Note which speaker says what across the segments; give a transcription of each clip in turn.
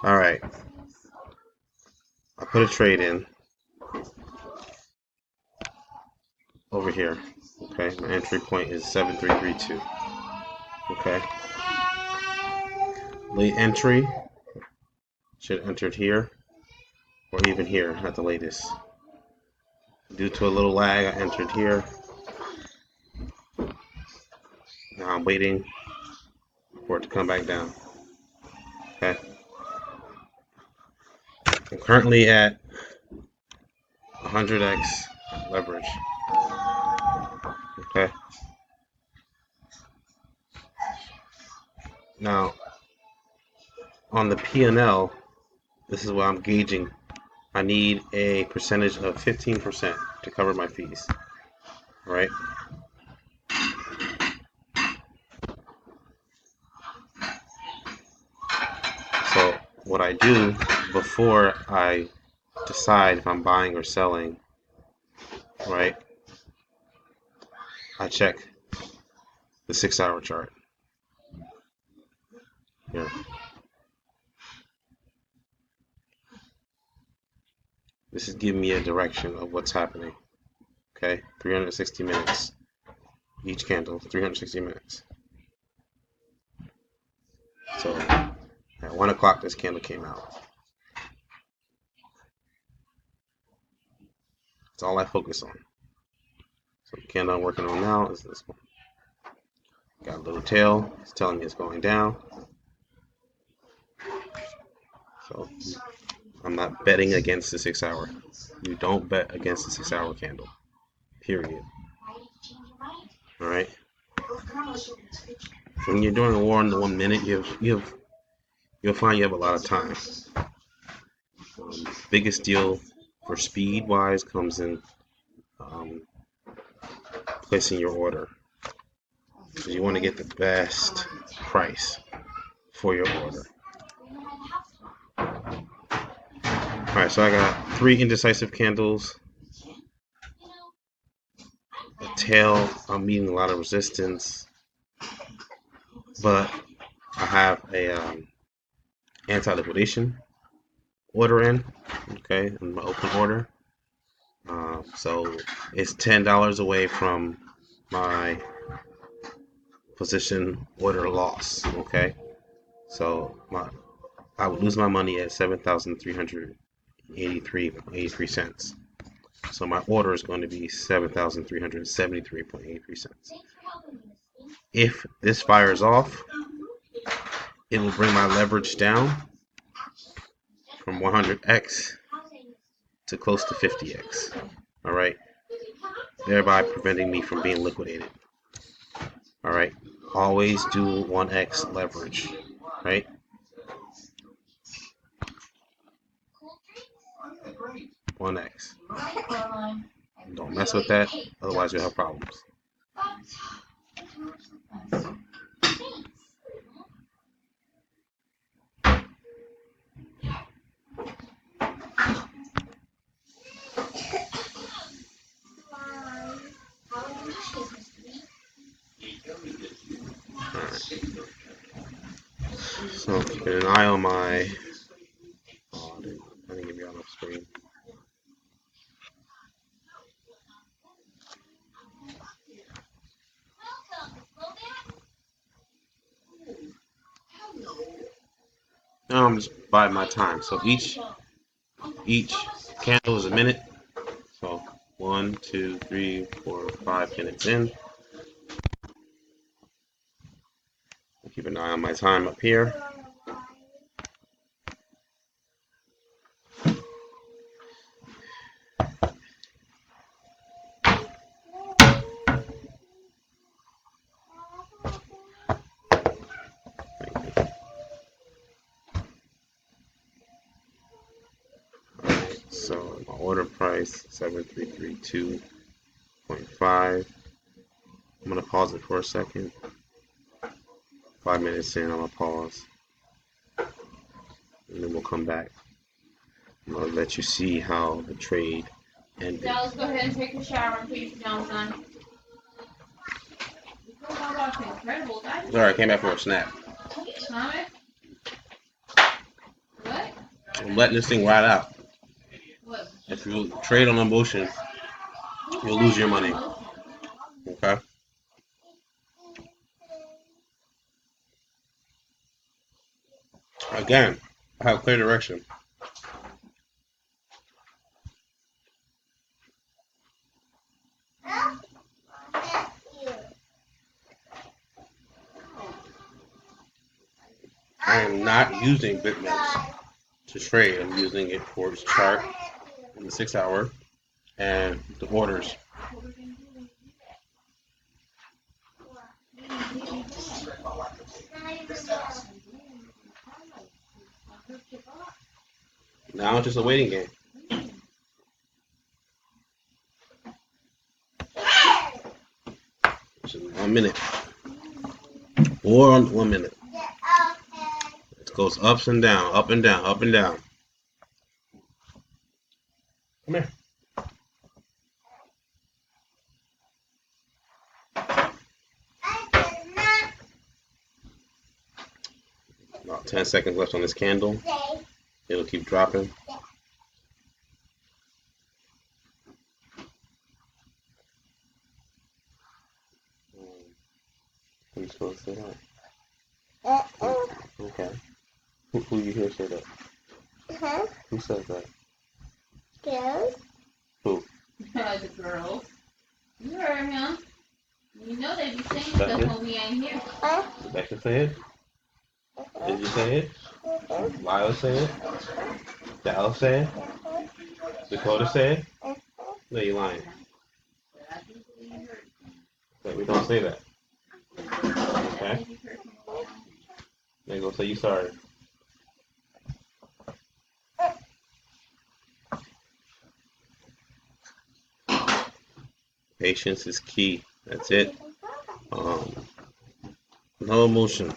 Speaker 1: All right, I put a trade in over here. Okay, my entry point is 7332. Okay, late entry should have entered here or even here at the latest. Due to a little lag, I entered here. Now I'm waiting for it to come back down. Okay, I'm currently at 100x leverage. Okay, now on the P&L, this is what I'm gauging. I need a percentage of 15% to cover my fees. All right. So what I do before I decide if I'm buying or selling, right? I check the 6-hour chart here. This is giving me a direction of what's happening. Okay, 360 minutes. Each candle, 360 minutes. So at 1 o'clock, this candle came out. That's all I focus on. So the candle I'm working on now is this one. Got a little tail. It's telling me it's going down. So I'm not betting against the 6-hour. You don't bet against the 6-hour candle. Period. All right. When you're doing a war in the 1 minute, you'll find you have a lot of time. Biggest deal for speed wise comes in placing your order. So you want to get the best price for your order. Alright, so I got 3 indecisive candles. The tail, I'm meeting a lot of resistance. But I have a anti-liquidation order in, okay, in my open order. So it's $10 away from my position order loss, okay? So I would lose my money at 7,383.83 cents. So my order is going to be 7,373.83 cents. If this fires off, it will bring my leverage down from 100x to close to 50x. All right, thereby preventing me from being liquidated. All right, always do 1x leverage, right? One X. Don't mess with that, otherwise you'll have problems. Alright. So keeping an eye on my. Oh, I didn't give you on the screen. Now I'm just biding my time. So each candle is a minute. So 1, 2, 3, 4, 5 minutes in. I'll keep an eye on my time up here. So my order price 7332.5. I'm gonna pause it for a second. 5 minutes in, I'm gonna pause, and then we'll come back. I'm gonna let you see how the trade ended.
Speaker 2: Dallas, go ahead and take a shower and put your pajamas on.
Speaker 1: Sorry, I came back for a snap.
Speaker 2: Tommy? What?
Speaker 1: I'm letting this thing ride out.
Speaker 2: What?
Speaker 1: If you trade on emotion, you'll lose your money. Okay? Again, I have clear direction. I am not using bitmaps to trade. I'm using it for its chart in the 6 hour and the orders. Now it's just a waiting game. Just 1 minute. Or 1 minute. It goes ups and down, up and down, up and down. Come here. About 10 seconds left on this candle. It'll keep dropping. Who's supposed to say that? Okay. Who you hear say that?
Speaker 3: Huh?
Speaker 1: Who says that?
Speaker 3: Girls?
Speaker 1: Who?
Speaker 2: The girls. You heard him. You know they be saying
Speaker 1: That's
Speaker 2: stuff
Speaker 1: it?
Speaker 2: when we ain't here.
Speaker 1: Did Becca say it? Did you say it? Lila say it? Dallas say it? Dakota say it? No, you lying. But we don't say that. Okay? Then go say you sorry. Patience is key. That's it. No emotion.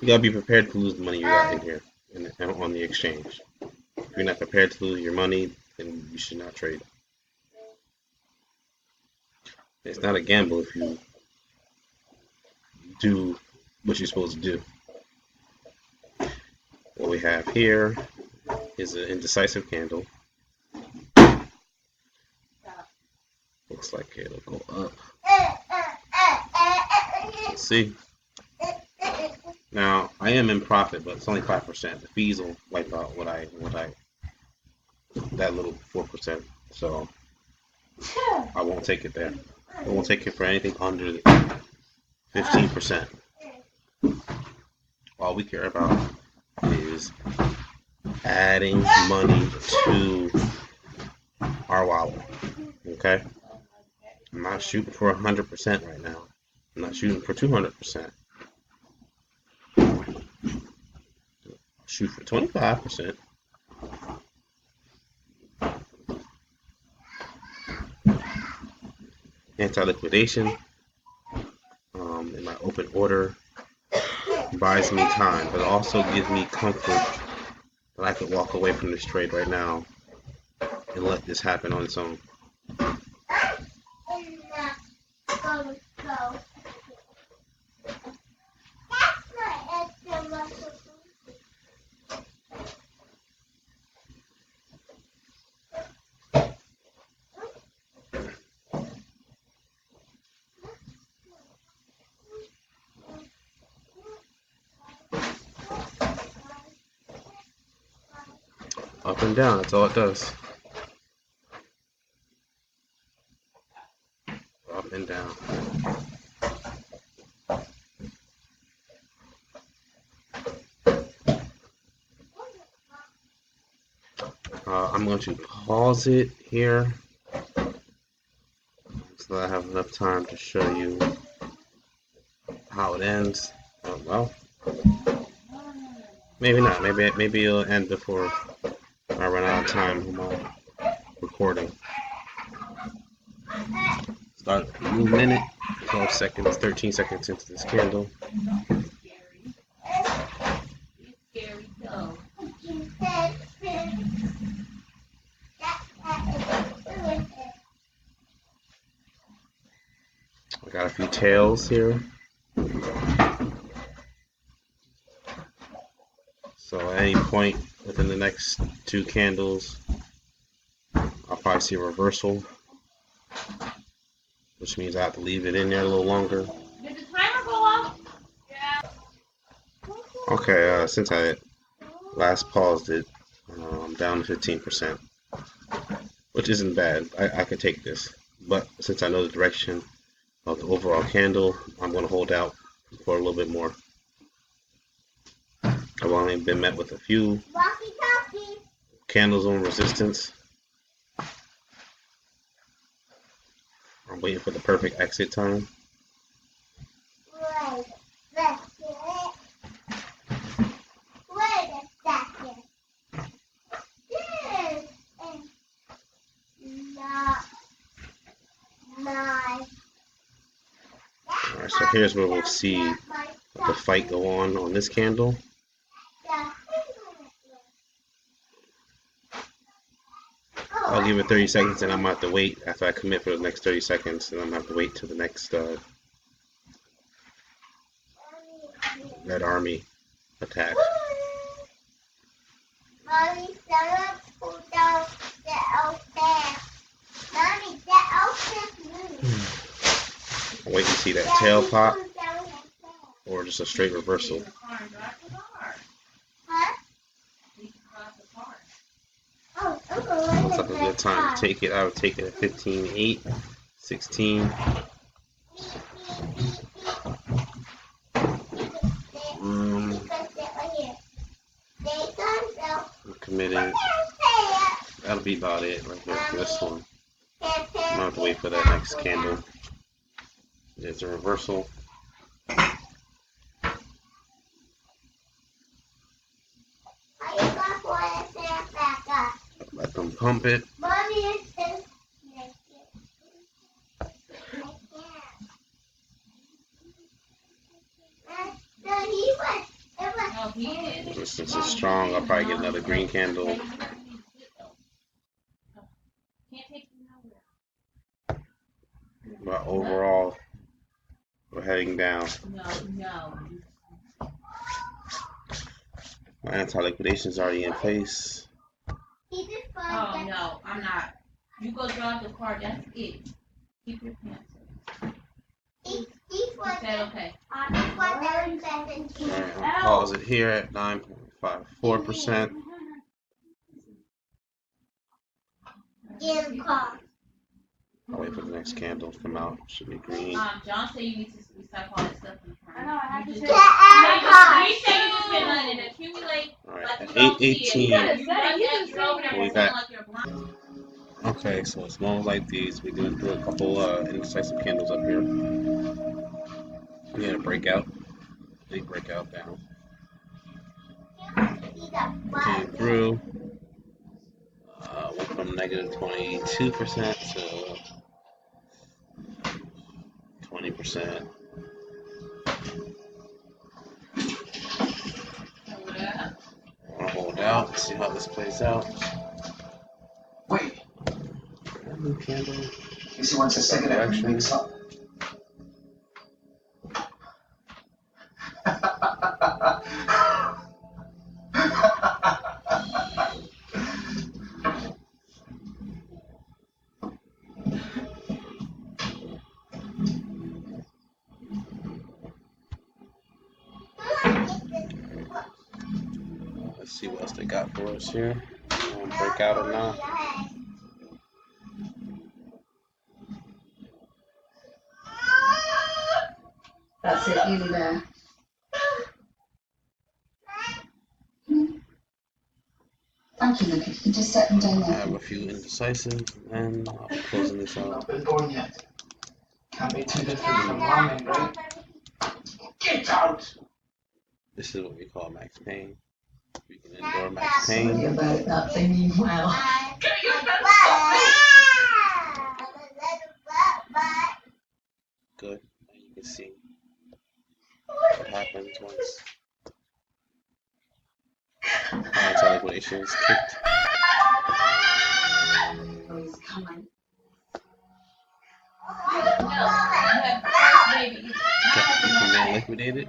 Speaker 1: You gotta be prepared to lose the money you got in here and on the exchange. If you're not prepared to lose your money, then you should not trade. It's not a gamble if you do what you're supposed to do. What we have here is an indecisive candle. Looks like it'll go up. Let's see. Now I am in profit, but it's only 5%. The fees will wipe out that little 4%. So I won't take it there. I won't take it for anything under 15%. All we care about is adding money to our wallet. Okay? I'm not shooting for 100% right now. I'm not shooting for 200%. Shoot for 25%. Anti-liquidation in my open order buys me time, but also gives me comfort that I could walk away from this trade right now and let this happen on its own. Up and down, that's all it does. Up and down. I'm going to pause it here so that I have enough time to show you how it ends. Well, maybe not. Maybe it'll end before I run out of time on my recording. Start a new minute, 12 seconds, 13 seconds into this candle.
Speaker 2: Scary though.
Speaker 1: I got a few tails here. So I any point within the next 2 candles, I'll probably see a reversal, which means I have to leave it in there a little longer.
Speaker 2: Did the timer go off?
Speaker 1: Okay, since I last paused it, I'm down to 15%, which isn't bad. I could take this, but since I know the direction of the overall candle, I'm going to hold out for a little bit more. I've only been met with a few candles on resistance. I'm waiting for the perfect exit time. Alright, so here's where we'll see the fight go on this candle. I'll give it 30 seconds and I'm going to have to wait after I commit for the next 30 seconds, and I'm going to have to wait till the next Red Army attack.
Speaker 3: Mommy, pull down the open. Mommy, the open.
Speaker 1: I'll wait to see that tail pop or just a straight reversal. Looks like a good time to take it. I would take it at 15.8, 16. I'm committed. That'll be about it right here for this one. I'm gonna have to wait for that next candle. There's a reversal. Let them pump it. Resistance is strong. I'll probably get another green candle. But overall, we're heading down. My anti-liquidation is already in place.
Speaker 2: Oh no, I'm not. You go drive the car, that's it. Keep your pants on. He said okay.
Speaker 1: Alright, I'll pause it here at 9.54%. I'll wait for the next candle to come out. Should be green.
Speaker 2: John said you need to recycle all that stuff.
Speaker 3: I know, I have to
Speaker 2: You
Speaker 3: get
Speaker 2: just been letting it accumulate.
Speaker 1: Alright, at 8:18, we back. Okay, so it's moments like these. We're going through a couple indecisive candles up here. We had a breakout. Big breakout down. Came through. Went from negative 22% to 20%. I'll hold out, see how this plays out.
Speaker 4: Wait,
Speaker 1: New candle.
Speaker 4: you see once a cigarette when he wakes up.
Speaker 1: Let's see what else they got for us here. Break out or not.
Speaker 5: That's it, nearly there. Thank you, Lucas. You just set them down
Speaker 1: I
Speaker 5: there.
Speaker 1: have a few indecisive, and I'll be closing this out.
Speaker 4: Not been born yet. Can't be too different from lambing, right? Get out!
Speaker 1: This is what we call max pain. We can endure max pain.
Speaker 5: Sorry about that thingy. Wow.
Speaker 1: Good. Now you can see what happens once anti-liquidation is kicked.
Speaker 5: Oh, he's coming.
Speaker 2: Baby.
Speaker 1: You can then liquidate it.